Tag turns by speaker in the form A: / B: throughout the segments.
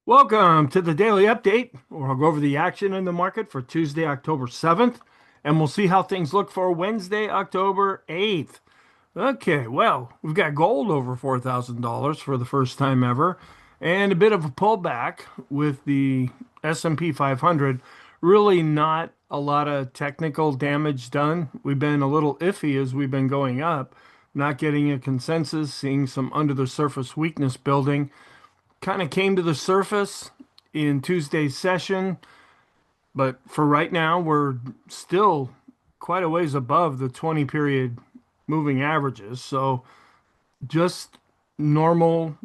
A: Welcome to the daily update, where I'll go over the action in the market for Tuesday, October 7th, and we'll see how things look for Wednesday, October 8th. Okay, well, we've got gold over $4,000 for the first time ever, and a bit of a pullback with the S&P 500. Really not a lot of technical damage done. We've been a little iffy as we've been going up, not getting a consensus, seeing some under the surface weakness building. Kind of came to the surface in Tuesday's session, but for right now, we're still quite a ways above the 20 period moving averages. So just normal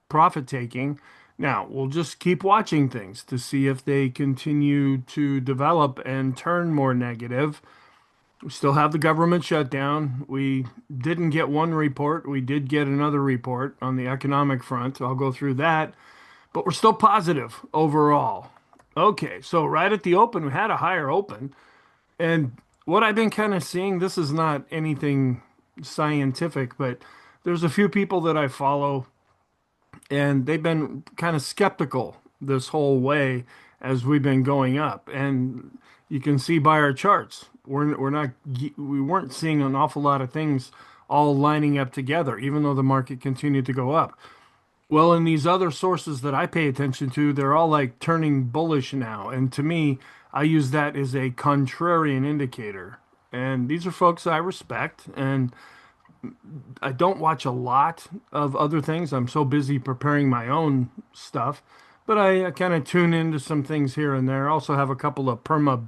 A: profit taking. Now, we'll just keep watching things to see if they continue to develop and turn more negative. We still have the government shutdown. We didn't get one report. We did get another report on the economic front. I'll go through that, but we're still positive overall. Okay, so right at the open, we had a higher open. And what I've been kind of seeing, this is not anything scientific, but there's a few people that I follow, and they've been kind of skeptical this whole way as we've been going up. And you can see by our charts, we weren't seeing an awful lot of things all lining up together, even though the market continued to go up. Well, in these other sources that I pay attention to, they're all like turning bullish now. And to me, I use that as a contrarian indicator. And these are folks I respect, and I don't watch a lot of other things. I'm so busy preparing my own stuff, but I kind of tune into some things here and there. I also have a couple of perma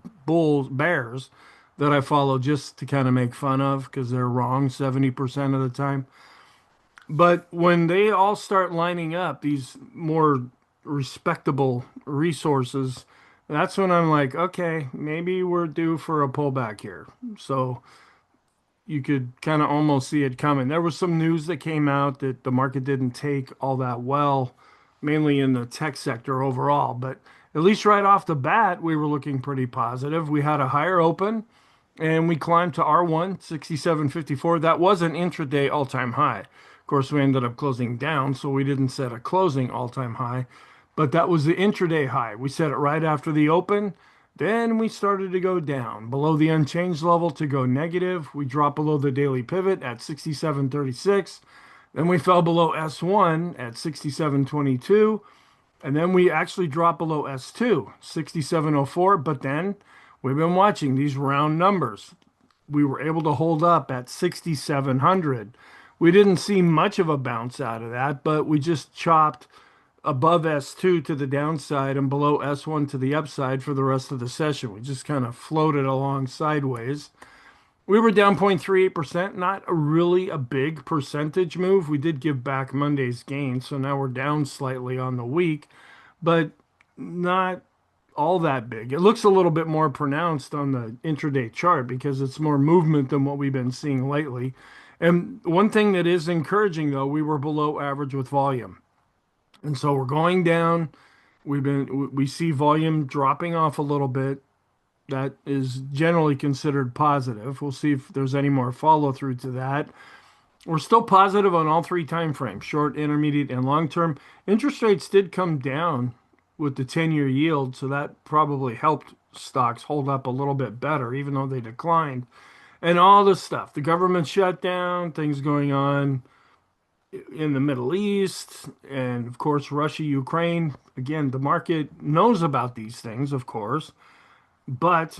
A: bears that I follow just to kind of make fun of because they're wrong 70% of the time. But when they all start lining up, these more respectable resources, that's when I'm like, okay, maybe we're due for a pullback here. So you could kind of almost see it coming. There was some news that came out that the market didn't take all that well, mainly in the tech sector overall. But at least right off the bat, we were looking pretty positive. We had a higher open and we climbed to R1, 67.54. That was an intraday all-time high. Of course, we ended up closing down, so we didn't set a closing all-time high. But that was the intraday high. We set it right after the open. Then we started to go down below the unchanged level to go negative. We dropped below the daily pivot at 67.36. Then we fell below S1 at 67.22. And then we actually dropped below S2, 67.04. But then we've been watching these round numbers. We were able to hold up at 6,700. We didn't see much of a bounce out of that, but we just chopped above S2 to the downside and below S1 to the upside for the rest of the session. We just kind of floated along sideways. We were down 0.38%, not really a big percentage move. We did give back Monday's gain, so now we're down slightly on the week, but not all that big. It looks a little bit more pronounced on the intraday chart because it's more movement than what we've been seeing lately. And one thing that is encouraging, though, we were below average with volume. And so we're going down. We see volume dropping off a little bit. That is generally considered positive. We'll see if there's any more follow through to that. We're still positive on all three time frames, short, intermediate, and long term. Interest rates did come down with the 10-year yield, so that probably helped stocks hold up a little bit better, even though they declined. And all this stuff, the government shutdown, things going on in the Middle East, and of course, Russia, Ukraine. Again, the market knows about these things, of course, but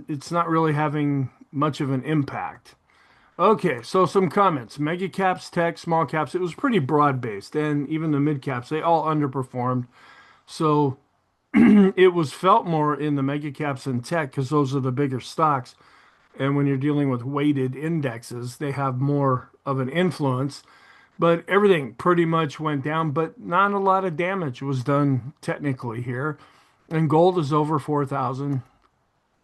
A: it's not really having much of an impact. Okay, so some comments. Mega caps, tech, small caps, it was pretty broad based, and even the mid caps, they all underperformed. So it was felt more in the mega caps and tech because those are the bigger stocks. And when you're dealing with weighted indexes, they have more of an influence. But everything pretty much went down, but not a lot of damage was done technically here. And gold is over 4,000,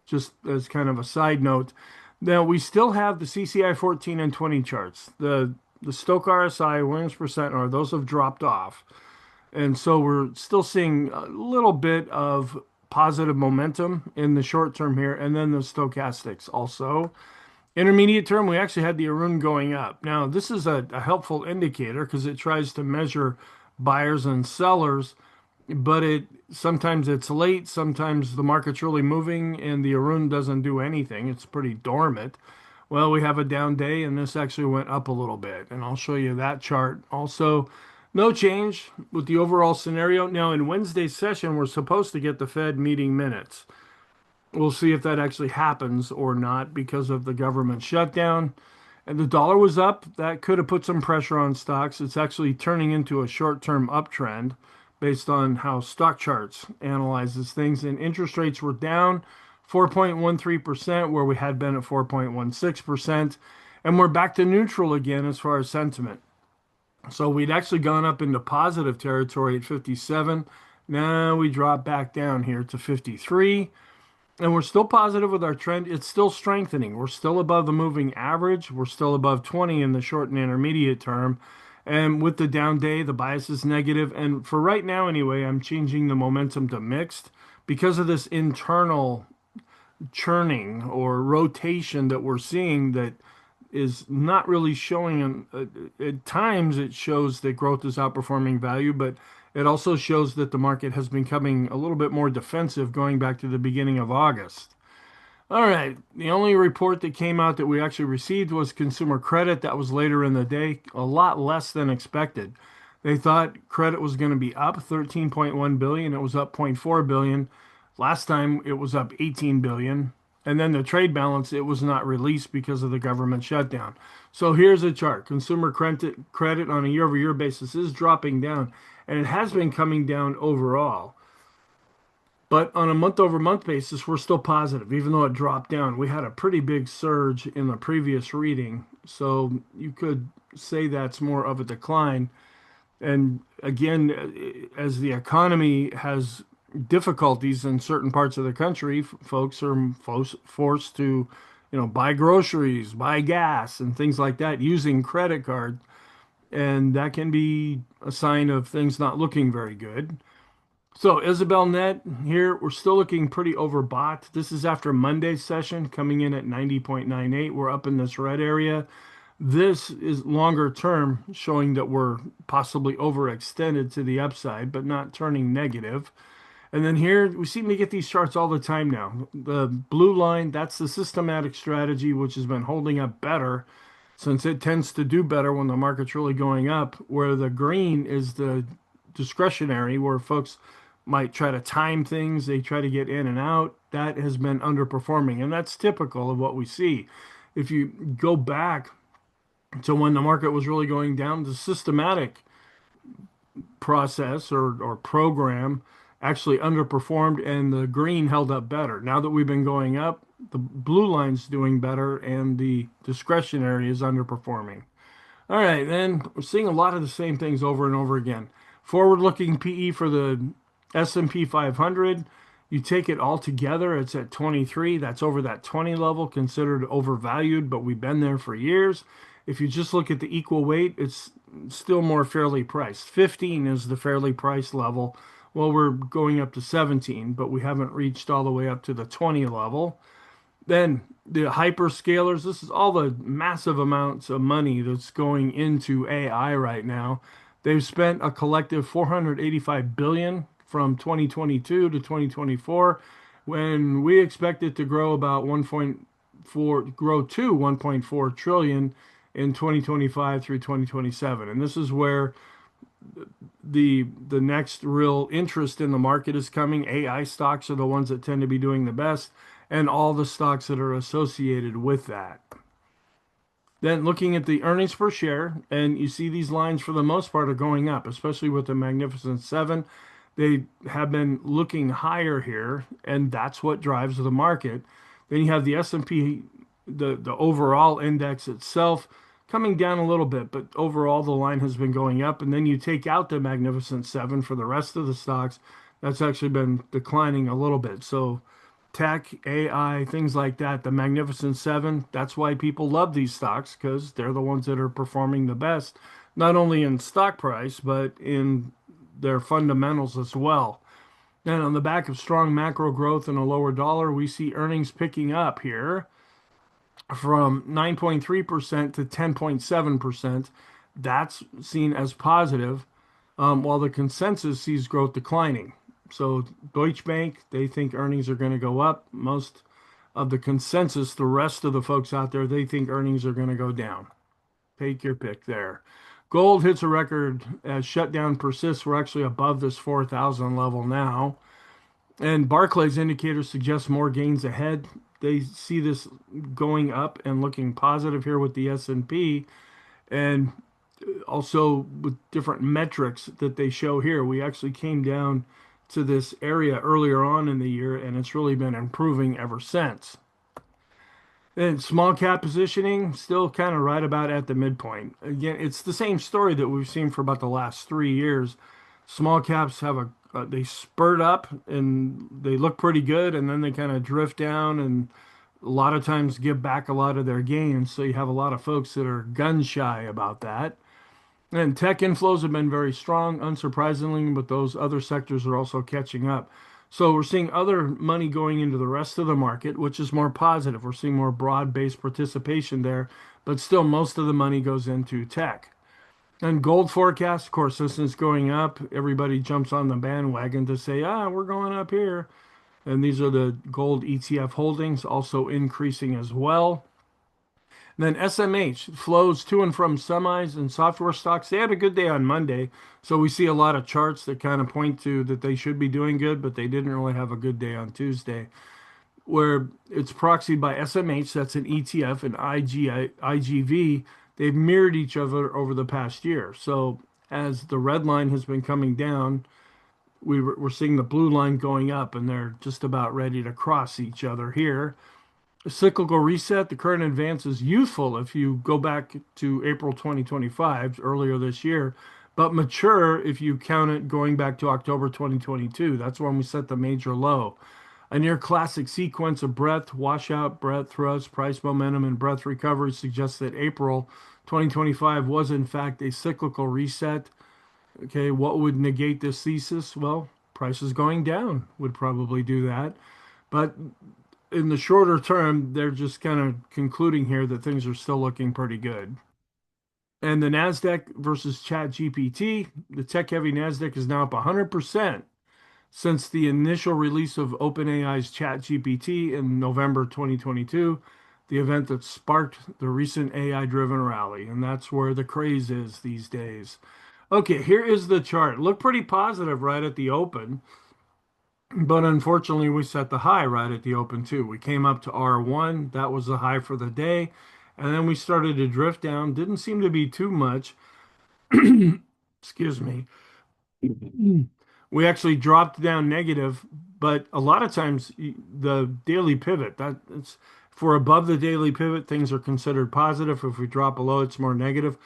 A: just as kind of a side note. Now, we still have the CCI 14 and 20 charts. The StochRSI, Williams percent, or those have dropped off. And so we're still seeing a little bit of positive momentum in the short term here, and then the stochastics also. Intermediate term, we actually had the Aroon going up. Now, this is a helpful indicator because it tries to measure buyers and sellers but sometimes it's late, sometimes the market's really moving and the Aroon doesn't do anything. It's pretty dormant. Well, we have a down day and this actually went up a little bit, and I'll show you that chart. Also, no change with the overall scenario. Now, in Wednesday's session, we're supposed to get the Fed meeting minutes. We'll see if that actually happens or not because of the government shutdown. And the dollar was up. That could have put some pressure on stocks. It's actually turning into a short-term uptrend based on how stock charts analyzes things. And interest rates were down 4.13%, where we had been at 4.16%. And we're back to neutral again as far as sentiment. So we'd actually gone up into positive territory at 57. Now we drop back down here to 53. And we're still positive with our trend. It's still strengthening. We're still above the moving average. We're still above 20 in the short and intermediate term. And with the down day, the bias is negative. And for right now, anyway, I'm changing the momentum to mixed because of this internal churning or rotation that we're seeing that is not really showing. At times, it shows that growth is outperforming value, but it also shows that the market has been becoming a little bit more defensive going back to the beginning of August. All right, the only report that came out that we actually received was consumer credit. That was later in the day, a lot less than expected. They thought credit was going to be up 13.1 billion. It was up 0.4 billion. Last time it was up 18 billion. And then the trade balance, it was not released because of the government shutdown. So here's a chart. Consumer credit on a year-over-year basis is dropping down, and it has been coming down overall. But on a month-over-month basis, we're still positive, even though it dropped down. We had a pretty big surge in the previous reading, so you could say that's more of a decline. And again, as the economy has difficulties in certain parts of the country, folks are forced to, buy groceries, buy gas, and things like that using credit card, and that can be a sign of things not looking very good. So Isabel Net here, we're still looking pretty overbought. This is after Monday's session coming in at 90.98. We're up in this red area. This is longer term, showing that we're possibly overextended to the upside, but not turning negative. And then here, we seem to get these charts all the time now. The blue line, that's the systematic strategy, which has been holding up better since it tends to do better when the market's really going up, where the green is the discretionary, where folks might try to time things, they try to get in and out. That has been underperforming, and that's typical of what we see. If you go back to when the market was really going down, the systematic process or program actually underperformed and the green held up better. Now that we've been going up, the blue line's doing better and the discretionary is underperforming. All right, then we're seeing a lot of the same things over and over again. Forward-looking PE for the S&P 500, you take it all together, it's at 23. That's over that 20 level, considered overvalued, but we've been there for years. If you just look at the equal weight, it's still more fairly priced. 15 is the fairly priced level. Well, we're going up to 17, but we haven't reached all the way up to the 20 level. Then the hyperscalers, this is all the massive amounts of money that's going into AI right now. They've spent a collective 485 billion from 2022 to 2024, when we expect it to grow about 1.4, grow to 1.4 trillion in 2025 through 2027. And this is where the next real interest in the market is coming. AI stocks are the ones that tend to be doing the best, and all the stocks that are associated with that. Then looking at the earnings per share, and you see these lines for the most part are going up, especially with the Magnificent Seven. They have been looking higher here, and that's what drives the market. Then you have the S&P, the overall index itself, coming down a little bit, but overall the line has been going up. And then you take out the Magnificent Seven for the rest of the stocks, that's actually been declining a little bit. So tech, AI, things like that, the Magnificent Seven, that's why people love these stocks, because they're the ones that are performing the best, not only in stock price, but in their fundamentals as well. And on the back of strong macro growth and a lower dollar, we see earnings picking up here from 9.3% to 10.7%. That's seen as positive. while the consensus sees growth declining. So Deutsche Bank, they think earnings are going to go up. Most of the consensus, the rest of the folks out there, they think earnings are going to go down. Take your pick there. Gold hits a record as shutdown persists. We're actually above this 4,000 level now. And Barclays indicators suggest more gains ahead. They see this going up and looking positive here with the S&P. And also with different metrics that they show here. We actually came down to this area earlier on in the year, and it's really been improving ever since. And small cap positioning, still kind of right about at the midpoint. Again, it's the same story that we've seen for about the last 3 years. Small caps have they spurt up and they look pretty good, and then they kind of drift down and a lot of times give back a lot of their gains. So you have a lot of folks that are gun shy about that. And tech inflows have been very strong, unsurprisingly, but those other sectors are also catching up. So we're seeing other money going into the rest of the market, which is more positive. We're seeing more broad-based participation there, but still most of the money goes into tech. And gold forecast, of course, this is going up. Everybody jumps on the bandwagon to say, we're going up here. And these are the gold ETF holdings also increasing as well. Then SMH flows to and from semis and software stocks. They had a good day on Monday. So we see a lot of charts that kind of point to that they should be doing good, but they didn't really have a good day on Tuesday, where it's proxied by SMH, that's an ETF, and IGV. They've mirrored each other over the past year. So as the red line has been coming down, we're seeing the blue line going up, and they're just about ready to cross each other here. Cyclical reset, the current advance is youthful if you go back to April 2025, earlier this year, but mature if you count it going back to October 2022. That's when we set the major low. A near classic sequence of breadth, washout, breadth, thrust, price momentum, and breadth recovery suggests that April 2025 was in fact a cyclical reset. Okay, what would negate this thesis? Well, prices going down would probably do that. But in the shorter term, they're just kind of concluding here that things are still looking pretty good. And the NASDAQ versus ChatGPT, the tech-heavy NASDAQ is now up 100% since the initial release of OpenAI's ChatGPT in November 2022, the event that sparked the recent AI-driven rally. And that's where the craze is these days. Okay, here is the chart. Look pretty positive right at the open. But unfortunately, we set the high right at the open too. We came up to R1. That was the high for the day. And then we started to drift down. Didn't seem to be too much. Excuse me. We actually dropped down negative, but a lot of times the daily pivot, that's for above the daily pivot, things are considered positive. If we drop below, it's more negative.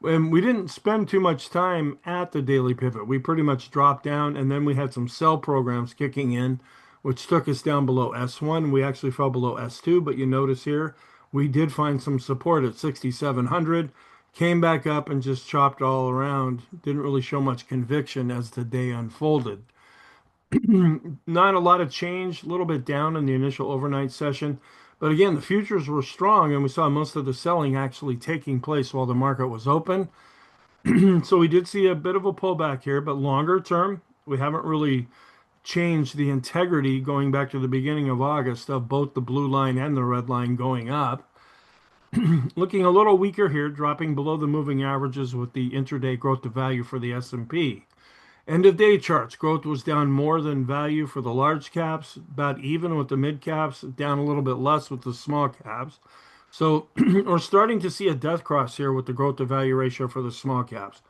A: And we didn't spend too much time at the daily pivot. We pretty much dropped down, and then we had some sell programs kicking in, which took us down below S1. We actually fell below S2, but you notice here we did find some support at 6,700, came back up and just chopped all around. Didn't really show much conviction as the day unfolded. Not a lot of change, a little bit down in the initial overnight session. But again, the futures were strong, and we saw most of the selling actually taking place while the market was open. So we did see a bit of a pullback here, but longer term, we haven't really changed the integrity going back to the beginning of August of both the blue line and the red line going up. Looking a little weaker here, dropping below the moving averages with the intraday growth to value for the S&P. End of day charts, growth was down more than value for the large caps, about even with the mid caps, down a little bit less with the small caps. So we're starting to see a death cross here with the growth to value ratio for the small caps.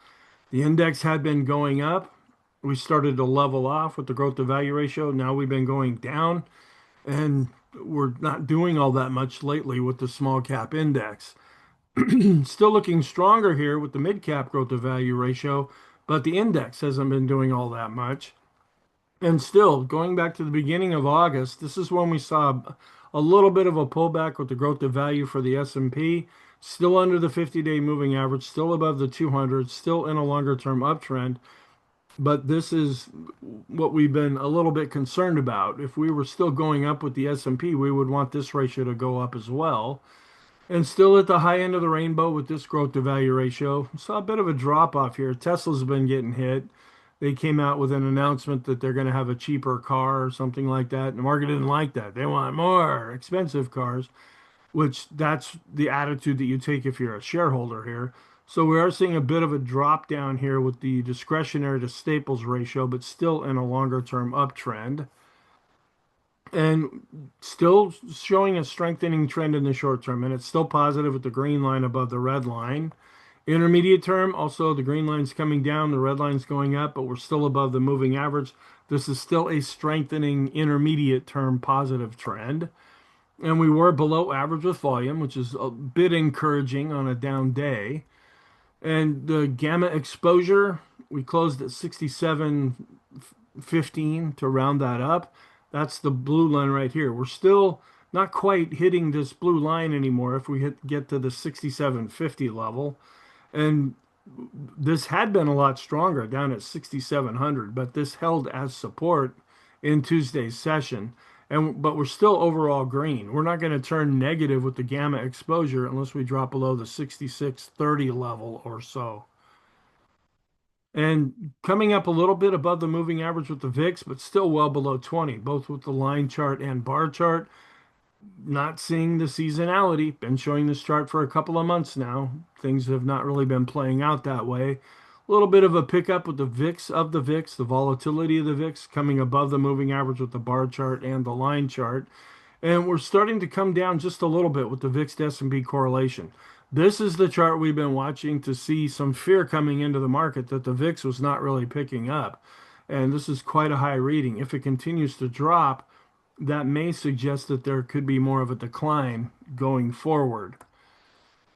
A: The index had been going up. We started to level off with the growth to value ratio. Now we've been going down, and we're not doing all that much lately with the small cap index. Still looking stronger here with the mid cap growth to value ratio, but the index hasn't been doing all that much. And still, going back to the beginning of August, this is when we saw a little bit of a pullback with the growth to value for the S&P, still under the 50-day moving average, still above the 200, still in a longer-term uptrend. But this is what we've been a little bit concerned about. If we were still going up with the S&P, we would want this ratio to go up as well. And still at the high end of the rainbow with this growth to value ratio. Saw a bit of a drop off here. Tesla's been getting hit. They came out with an announcement that they're going to have a cheaper car or something like that. And the market didn't like that. They want more expensive cars, which that's the attitude that you take if you're a shareholder here. So we are seeing a bit of a drop down here with the discretionary to staples ratio, but still in a longer term uptrend. And still showing a strengthening trend in the short term, and it's still positive with the green line above the red line. Intermediate term, also the green line's coming down, the red line's going up, but we're still above the moving average. This is still a strengthening intermediate term positive trend. And we were below average with volume, which is a bit encouraging on a down day. And the gamma exposure, we closed at 67.15 to round that up. That's the blue line right here. We're still not quite hitting this blue line anymore if we get to the 67.50 level. And this had been a lot stronger down at 6,700, but this held as support in Tuesday's session. But we're still overall green. We're not going to turn negative with the gamma exposure unless we drop below the 66.30 level or so. And coming up a little bit above the moving average with the VIX, but still well below 20, both with the line chart and bar chart. Not seeing the seasonality. Been showing this chart for a couple of months now. Things have not really been playing out that way. A little bit of a pickup with the VIX of the VIX, the volatility of the VIX coming above the moving average with the bar chart and the line chart. And we're starting to come down just a little bit with the VIX to S&P correlation. This is the chart we've been watching to see some fear coming into the market that the VIX was not really picking up. And this is quite a high reading. If it continues to drop, that may suggest that there could be more of a decline going forward.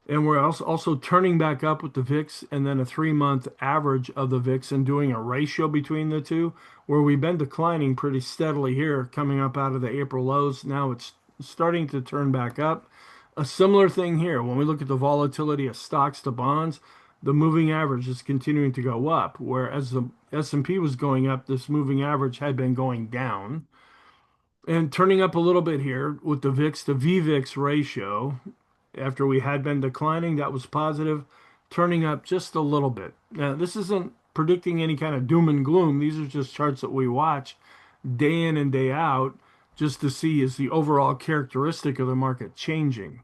A: And we're also turning back up with the VIX and then a 3-month average of the VIX and doing a ratio between the two, where we've been declining pretty steadily here, coming up out of the April lows. Now it's starting to turn back up. A similar thing here. When we look at the volatility of stocks to bonds, the moving average is continuing to go up, whereas the S&P was going up, this moving average had been going down. And turning up a little bit here with the VIX to VVIX ratio, after we had been declining, that was positive, turning up just a little bit. Now, this isn't predicting any kind of doom and gloom. These are just charts that we watch day in and day out just to see is the overall characteristic of the market changing.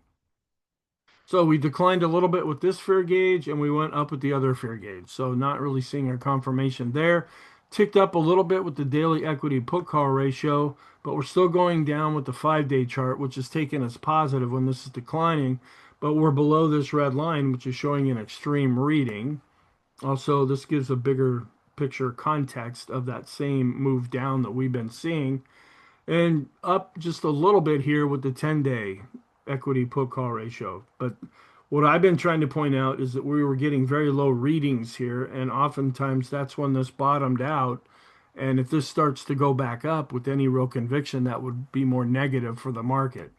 A: So we declined a little bit with this fear gauge and we went up with the other fear gauge. So not really seeing a confirmation there. Ticked up a little bit with the daily equity put call ratio, but we're still going down with the 5-day chart, which is taken as positive when this is declining. But we're below this red line, which is showing an extreme reading. Also, this gives a bigger picture context of that same move down that we've been seeing. And up just a little bit here with the 10-day equity put call ratio. But what I've been trying to point out is that we were getting very low readings here, and oftentimes that's when this bottomed out. And if this starts to go back up with any real conviction, that would be more negative for the market.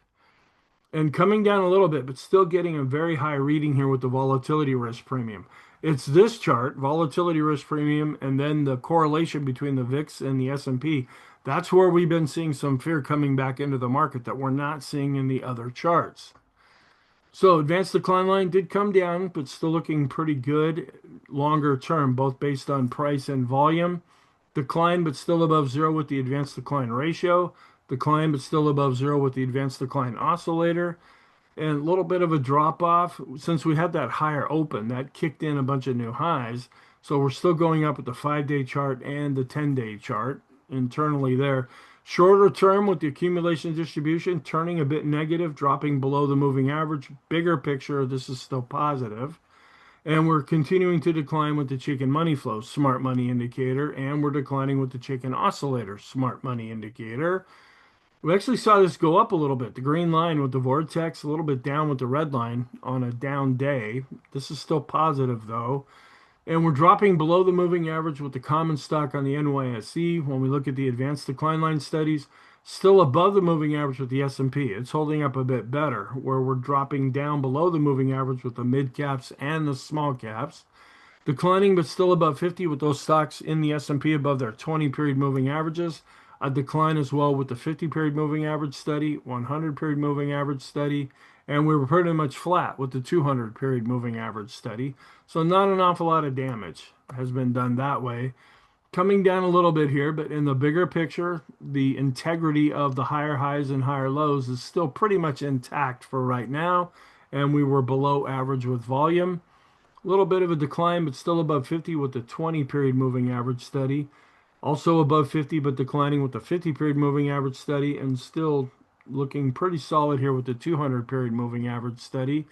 A: And coming down a little bit, but still getting a very high reading here with the volatility risk premium. It's this chart, volatility risk premium, and then the correlation between the VIX and the S&P. That's where we've been seeing some fear coming back into the market that we're not seeing in the other charts. So advanced decline line did come down, but still looking pretty good longer term, both based on price and volume. Decline, but still above zero with the advanced decline ratio. Decline, but still above zero with the advanced decline oscillator. And a little bit of a drop off since we had that higher open that kicked in a bunch of new highs. So we're still going up with the 5-day chart and the 10-day chart internally there. Shorter term with the accumulation distribution turning a bit negative, dropping below the moving average. Bigger picture, this is still positive. And we're continuing to decline with the chicken money flow, smart money indicator, and we're declining with the chicken oscillator, smart money indicator. We actually saw this go up a little bit. The green line with the vortex, a little bit down with the red line on a down day. This is still positive though. And we're dropping below the moving average with the common stock on the NYSE. When we look at the advanced decline line studies, still above the moving average with the S&P. It's holding up a bit better, where we're dropping down below the moving average with the mid caps and the small caps. Declining, but still above 50 with those stocks in the S&P above their 20-period moving averages. A decline as well with the 50-period moving average study, 100-period moving average study, and we were pretty much flat with the 200 period moving average study. So not an awful lot of damage has been done that way. Coming down a little bit here, but in the bigger picture, the integrity of the higher highs and higher lows is still pretty much intact for right now, and we were below average with volume. A little bit of a decline, but still above 50 with the 20 period moving average study. Also above 50, but declining with the 50 period moving average study, and still looking pretty solid here with the 200 period moving average study.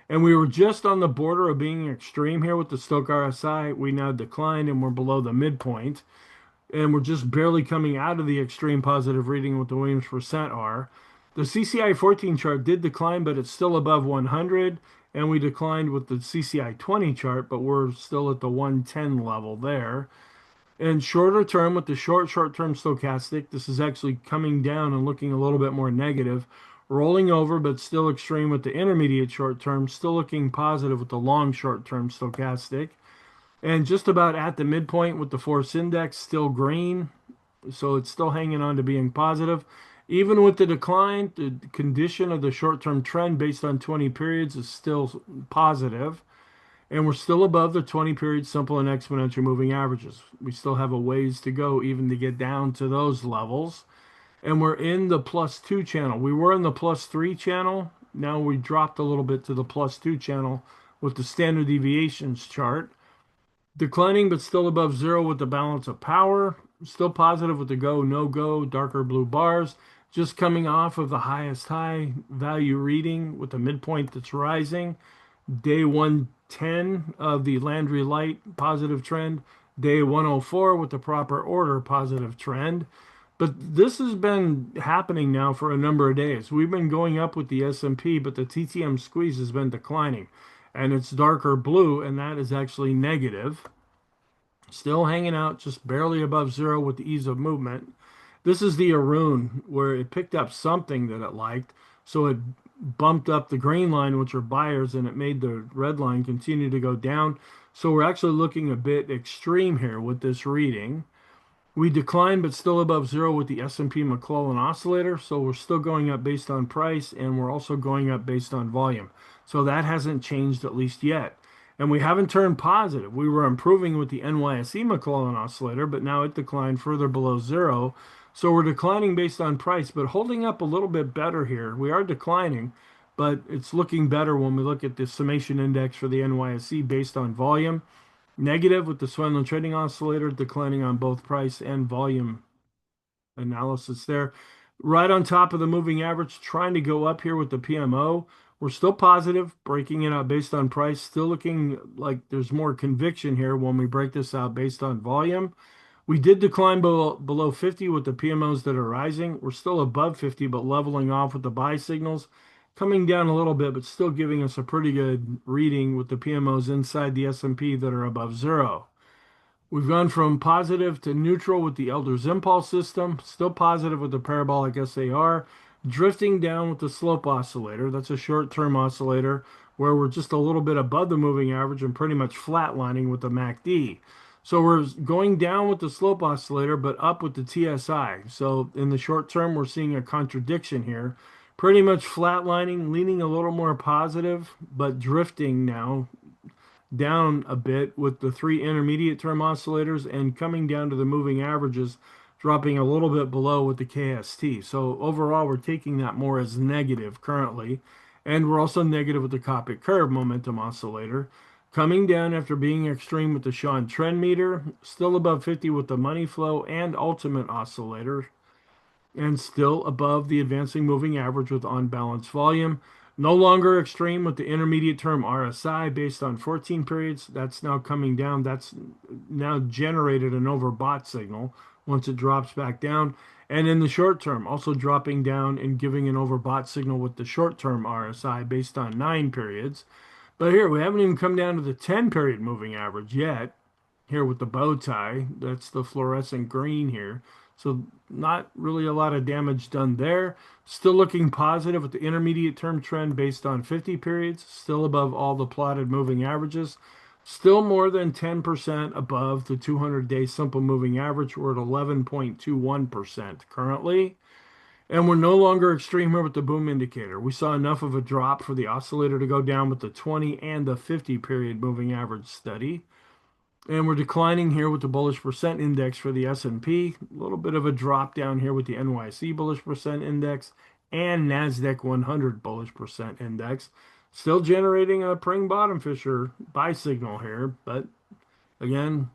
A: And we were just on the border of being extreme here with the StochRSI. We now declined and we're below the midpoint. And we're just barely coming out of the extreme positive reading with the Williams percent R. The CCI 14 chart did decline, but it's still above 100. And we declined with the CCI 20 chart, but we're still at the 110 level there. And shorter term, with the short-term stochastic, this is actually coming down and looking a little bit more negative, rolling over, but still extreme with the intermediate short term, still looking positive with the long short-term stochastic. And just about at the midpoint with the force index, still green. So it's still hanging on to being positive. Even with the decline, the condition of the short-term trend based on 20 periods is still positive. And we're still above the 20 period simple and exponential moving averages. We still have a ways to go even to get down to those levels. And we're in the +2 channel. We were in the +3 channel. Now we dropped a little bit to the +2 channel with the standard deviations chart. Declining, but still above zero with the balance of power. Still positive with the go, no go, darker blue bars. Just coming off of the highest high value reading with the midpoint that's rising. Day 110 of the Landry Light positive trend. Day 104 with the proper order positive trend. But this has been happening now for a number of days. We've been going up with the S&P, but the TTM squeeze has been declining. And it's darker blue, and that is actually negative. Still hanging out just barely above zero with the ease of movement. This is the Aroon, where it picked up something that it liked. So it bumped up the green line, which are buyers, and it made the red line continue to go down. So we're actually looking a bit extreme here with this reading. We declined, but still above zero with the S&P McClellan oscillator. So we're still going up based on price, and we're also going up based on volume. So that hasn't changed at least yet. And we haven't turned positive. We were improving with the NYSE McClellan oscillator, but now it declined further below zero. So we're declining based on price, but holding up a little bit better here. We are declining, but it's looking better when we look at the summation index for the NYSE based on volume. Negative with the Swindle Trading Oscillator, declining on both price and volume analysis there. Right on top of the moving average, trying to go up here with the PMO. We're still positive, breaking it out based on price. Still looking like there's more conviction here when we break this out based on volume. We did decline below 50 with the PMOs that are rising. We're still above 50, but leveling off with the buy signals. Coming down a little bit, but still giving us a pretty good reading with the PMOs inside the S&P that are above zero. We've gone from positive to neutral with the Elder's Impulse system, still positive with the parabolic SAR, drifting down with the slope oscillator. That's a short-term oscillator where we're just a little bit above the moving average and pretty much flatlining with the MACD. So we're going down with the slope oscillator, but up with the TSI. So in the short term, we're seeing a contradiction here. Pretty much flatlining, leaning a little more positive, but drifting now down a bit with the three intermediate term oscillators and coming down to the moving averages, dropping a little bit below with the KST. So overall, we're taking that more as negative currently. And we're also negative with the Copic Curve momentum oscillator. Coming down after being extreme with the Sean trend meter, still above 50 with the money flow and ultimate oscillator, and still above the advancing moving average with on-balance volume. No longer extreme with the intermediate term RSI based on 14 periods. That's now coming down. That's now generated an overbought signal once it drops back down. And in the short term, also dropping down and giving an overbought signal with the short-term RSI based on 9 periods. But here, we haven't even come down to the 10-period moving average yet. Here with the bow tie, that's the fluorescent green here. So not really a lot of damage done there. Still looking positive with the intermediate term trend based on 50 periods. Still above all the plotted moving averages. Still more than 10% above the 200-day simple moving average. We're at 11.21% currently. And we're no longer extreme here with the boom indicator. We saw enough of a drop for the oscillator to go down with the 20 and the 50 period moving average steady. And we're declining here with the bullish percent index for the S&P. A little bit of a drop down here with the NYC bullish percent index and NASDAQ 100 bullish percent index. Still generating a praying bottom fisher buy signal here, but again,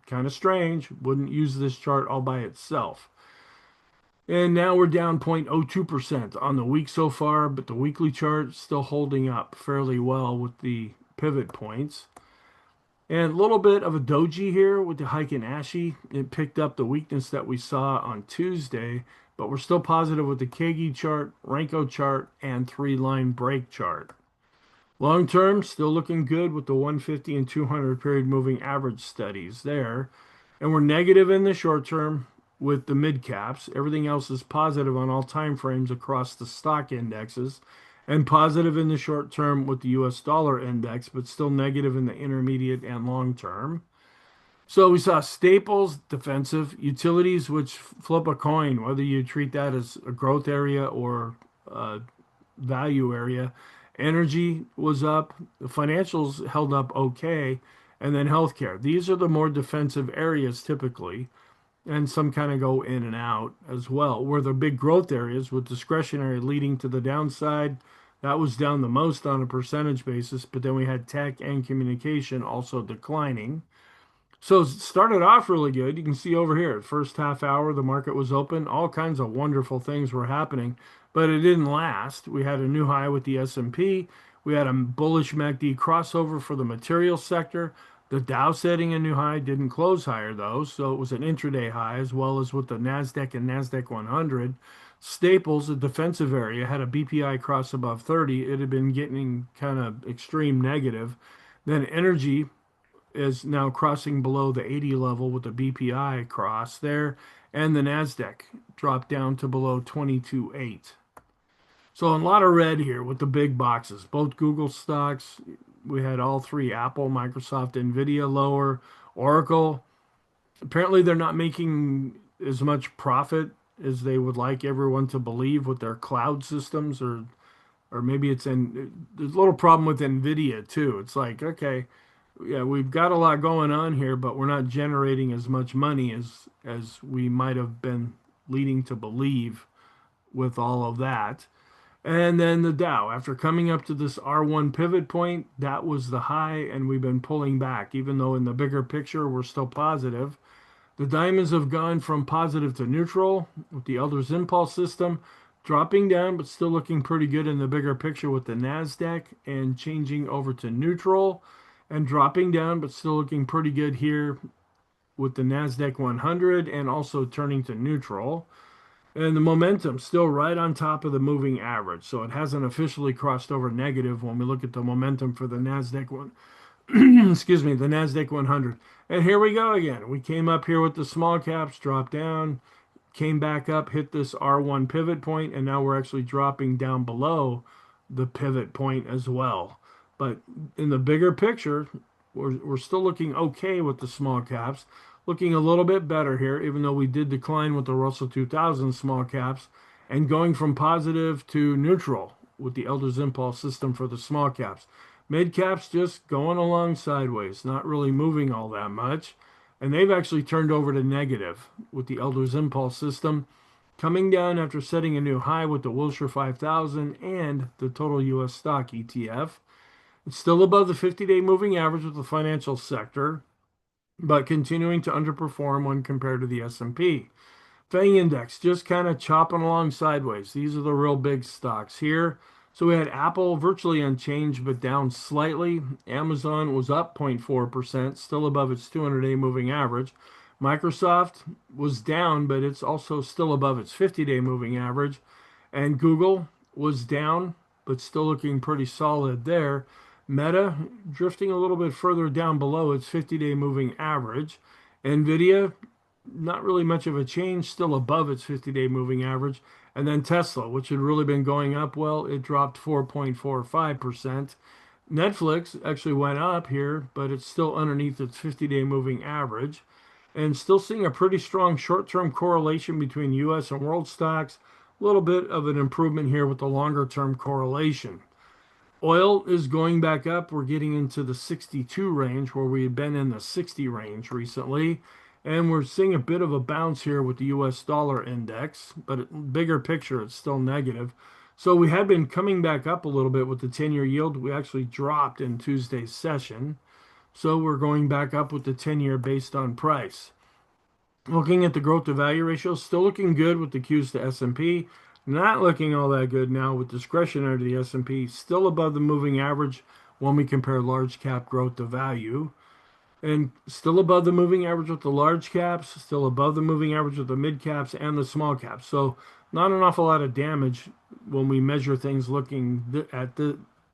A: kind of strange. Wouldn't use this chart all by itself. And now we're down 0.02% on the week so far, but the weekly chart still holding up fairly well with the pivot points. And a little bit of a doji here with the hike in Ashi. It picked up the weakness that we saw on Tuesday, but we're still positive with the Kagi chart, Renko chart, and three-line break chart. Long term, still looking good with the 150 and 200 period moving average studies there. And we're negative in the short term with the mid caps. Everything else is positive on all time frames across the stock indexes, and positive in the short term with the US dollar index, but still negative in the intermediate and long term. So we saw staples, defensive, utilities, which flip a coin, whether you treat that as a growth area or a value area. Energy was up, the financials held up okay, and then healthcare. These are the more defensive areas typically, and some kind of go in and out as well. Where the big growth areas with discretionary leading to the downside, that was down the most on a percentage basis, but then we had tech and communication also declining. So it started off really good. You can see over here, first half hour, the market was open. All kinds of wonderful things were happening, but it didn't last. We had a new high with the S&P. We had a bullish MACD crossover for the material sector. The Dow setting a new high, didn't close higher though, so it was an intraday high, as well as with the NASDAQ and NASDAQ 100. Staples, a defensive area, had a BPI cross above 30. It had been getting kind of extreme negative. Then energy is now crossing below the 80 level with the BPI cross there, and the NASDAQ dropped down to below 22.8. So a lot of red here with the big boxes. Both Google stocks, we had all three, Apple, Microsoft, Nvidia lower. Oracle, apparently they're not making as much profit as they would like everyone to believe with their cloud systems, or maybe it's in there's a little problem with Nvidia too. It's like, okay, yeah, we've got a lot going on here, but we're not generating as much money as we might have been leading to believe with all of that. And then the Dow, after coming up to this R1 pivot point, that was the high, and we've been pulling back, even though in the bigger picture we're still positive. The diamonds have gone from positive to neutral with the Elder's Impulse system, dropping down, but still looking pretty good in the bigger picture with the NASDAQ, and changing over to neutral and dropping down, but still looking pretty good here with the NASDAQ 100, and also turning to neutral. And the momentum still right on top of the moving average. So it hasn't officially crossed over negative when we look at the momentum for the NASDAQ one. Excuse me, the NASDAQ 100. And here we go again. We came up here with the small caps, dropped down, came back up, hit this R1 pivot point, and now we're actually dropping down below the pivot point as well. But in the bigger picture, we're still looking okay with the small caps. Looking a little bit better here, even though we did decline with the Russell 2000 small caps, and going from positive to neutral with the Elder's Impulse system for the small caps. Mid caps just going along sideways, not really moving all that much. And they've actually turned over to negative with the Elder's Impulse system, coming down after setting a new high with the Wilshire 5000 and the total US stock ETF. It's still above the 50-day moving average with the financial sector, but continuing to underperform when compared to the S&P. FANG index just kind of chopping along sideways. These are the real big stocks here. So we had Apple virtually unchanged, but down slightly. Amazon was up 0.4%, still above its 200-day moving average. Microsoft was down, but it's also still above its 50-day moving average. And Google was down, but still looking pretty solid there. Meta drifting a little bit further down below its 50-day moving average. Nvidia, not really much of a change, still above its 50-day moving average. And then Tesla, which had really been going up, well, it dropped 4.45%. Netflix actually went up here, but it's still underneath its 50-day moving average. And still seeing a pretty strong short-term correlation between U.S. and world stocks. A little bit of an improvement here with the longer term correlation. Oil is going back up. We're getting into the 62 range where we've been in the 60 range recently. And we're seeing a bit of a bounce here with the US dollar index, but bigger picture, it's still negative. So we had been coming back up a little bit with the 10-year yield. We actually dropped in Tuesday's session. So we're going back up with the 10-year based on price. Looking at the growth to value ratio, still looking good with the Qs to S&P. Not looking all that good now with discretionary to the S&P. Still above the moving average when we compare large cap growth to value. And still above the moving average with the large caps. Still above the moving average with the mid caps and the small caps. So not an awful lot of damage when we measure things looking at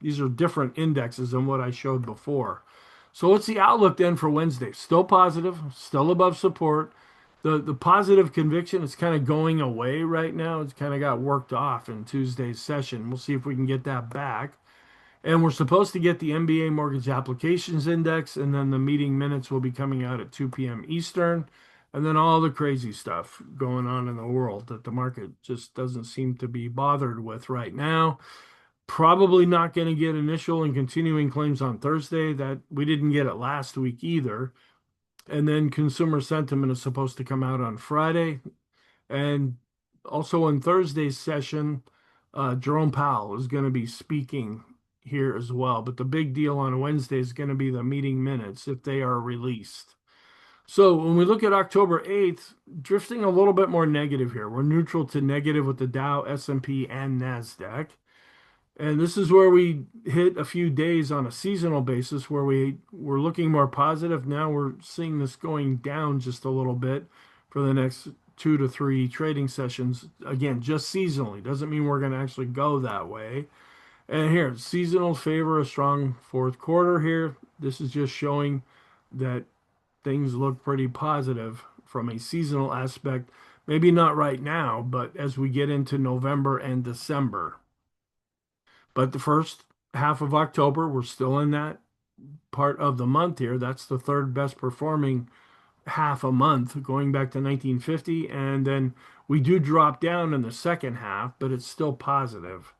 A: these are different indexes than what I showed before. So what's the outlook then for Wednesday? Still positive, still above support. The positive conviction is kind of going away right now. It's kind of got worked off in Tuesday's session. We'll see if we can get that back. And we're supposed to get the MBA mortgage applications index, and then the meeting minutes will be coming out at 2 p.m. Eastern. And then all the crazy stuff going on in the world that the market just doesn't seem to be bothered with right now. Probably not going to get initial and continuing claims on Thursday. That we didn't get it last week either. And then consumer sentiment is supposed to come out on Friday. And also on Thursday's session, Jerome Powell is going to be speaking here as well. But the big deal on Wednesday is going to be the meeting minutes if they are released. So when we look at October 8th, drifting a little bit more negative here. We're neutral to negative with the Dow, S&P, and NASDAQ. And this is where we hit a few days on a seasonal basis where we were looking more positive. Now we're seeing this going down just a little bit for the next 2 to 3 trading sessions. Again, just seasonally. Doesn't mean we're going to actually go that way. And here, seasonal favor a strong fourth quarter here. This is just showing that things look pretty positive from a seasonal aspect. Maybe not right now, but as we get into November and December. But the first half of October, we're still in that part of the month here. That's the third best performing half a month going back to 1950. And then we do drop down in the second half, but it's still positive.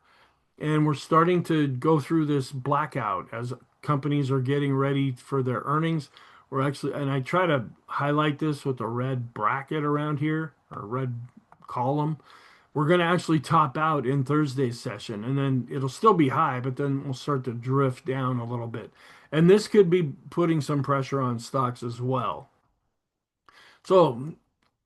A: And we're starting to go through this blackout as companies are getting ready for their earnings. We're actually, and I try to highlight this with a red bracket around here, or red column. We're going to actually top out in Thursday's session, and then it'll still be high, but then we'll start to drift down a little bit. And this could be putting some pressure on stocks as well. So,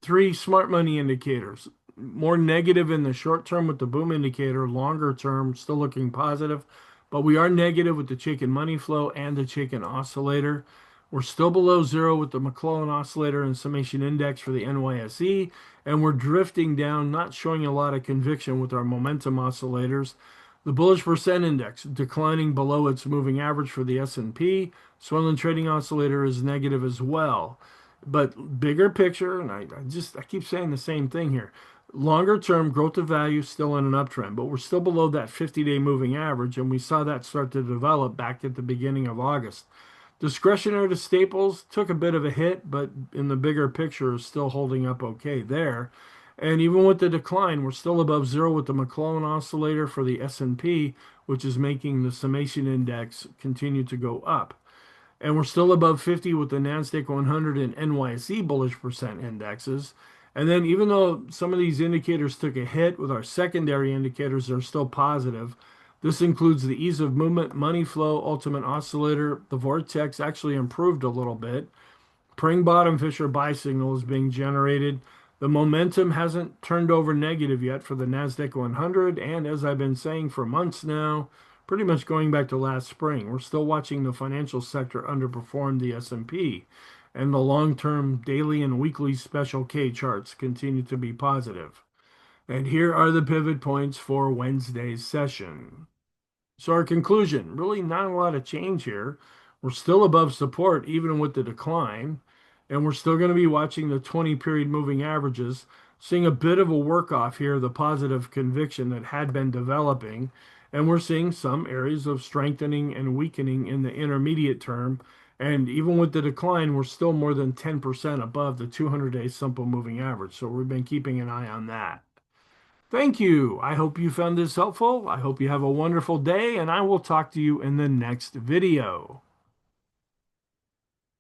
A: 3 smart money indicators. More negative in the short term with the boom indicator, longer term, still looking positive. But we are negative with the chicken money flow and the chicken oscillator. We're still below zero with the McClellan oscillator and summation index for the NYSE. And we're drifting down, not showing a lot of conviction with our momentum oscillators. The bullish percent index declining below its moving average for the S&P. Swindling trading oscillator is negative as well. But bigger picture, and I keep saying the same thing here. Longer term growth of value still in an uptrend, but we're still below that 50-day moving average, and we saw that start to develop back at the beginning of August. Discretionary to staples took a bit of a hit, but in the bigger picture is still holding up okay there. And even with the decline, we're still above zero with the McClellan oscillator for the S&P, which is making the summation index continue to go up. And we're still above 50 with the NASDAQ 100 and NYSE bullish percent indexes. And then even though some of these indicators took a hit with our secondary indicators, they're still positive. This includes the ease of movement, money flow, ultimate oscillator. The vortex actually improved a little bit. Pring bottom Fisher buy signal is being generated. The momentum hasn't turned over negative yet for the NASDAQ 100. And as I've been saying for months now, pretty much going back to last spring, we're still watching the financial sector underperform the S&P. And the long-term daily and weekly special K charts continue to be positive. And here are the pivot points for Wednesday's session. So our conclusion, really not a lot of change here. We're still above support even with the decline. And we're still going to be watching the 20-period moving averages, seeing a bit of a work off here, the positive conviction that had been developing. And we're seeing some areas of strengthening and weakening in the intermediate term. And even with the decline, we're still more than 10% above the 200-day simple moving average. So we've been keeping an eye on that. Thank you. I hope you found this helpful. I hope you have a wonderful day, and I will talk to you in the next video.